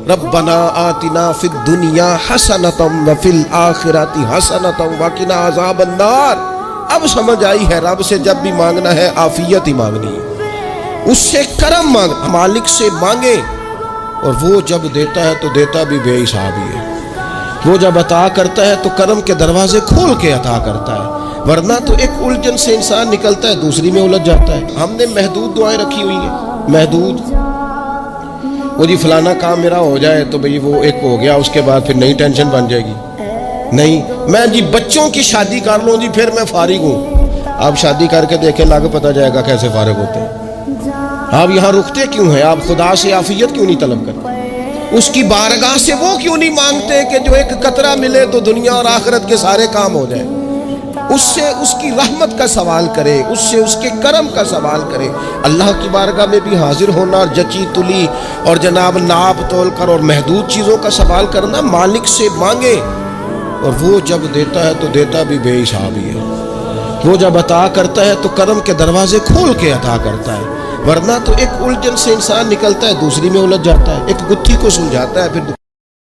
ربنا آتنا فی الدنیا حسنۃ وفی الآخرۃ حسنۃ وقنا عذاب النار۔ اب سمجھ آئی ہے رب سے جب بھی مانگنا ہے عافیت ہی مانگنی ہے، اس سے کرم مانگ، مالک سے مانگے، اور وہ جب دیتا ہے تو دیتا بھی بے حساب ہی ہے۔ وہ جب عطا کرتا ہے تو کرم کے دروازے کھول کے عطا کرتا ہے، ورنہ تو ایک الجھن سے انسان نکلتا ہے دوسری میں الجھ جاتا ہے۔ ہم نے محدود دعائیں رکھی ہوئی ہیں، محدود، وہ جی فلانا کام میرا ہو جائے تو بھئی وہ ایک ہو گیا، اس کے بعد پھر نئی ٹینشن بن جائے گی۔ نہیں، میں جی بچوں کی شادی کر لوں جی پھر میں فارغ ہوں۔ آپ شادی کر کے دیکھیں، لاگے پتہ جائے گا کیسے فارغ ہوتے ہیں۔ آپ یہاں رکتے کیوں ہیں؟ آپ خدا سے عافیت کیوں نہیں طلب کرتے؟ اس کی بارگاہ سے وہ کیوں نہیں مانگتے کہ جو ایک قطرہ ملے تو دنیا اور آخرت کے سارے کام ہو جائیں؟ اس سے اس کی رحمت کا سوال کرے، اس سے اس کے کرم کا سوال کرے۔ اللہ کی بارگاہ میں بھی حاضر ہونا اور جچی تلی اور جناب ناپ تول کر اور محدود چیزوں کا سوال کرنا، مالک سے مانگے، اور وہ جب دیتا ہے تو دیتا بھی بے حساب ہی ہے۔ وہ جب عطا کرتا ہے تو کرم کے دروازے کھول کے عطا کرتا ہے، ورنہ تو ایک الجھن سے انسان نکلتا ہے دوسری میں الجھ جاتا ہے، ایک گتھی کو سلجھاتا ہے پھر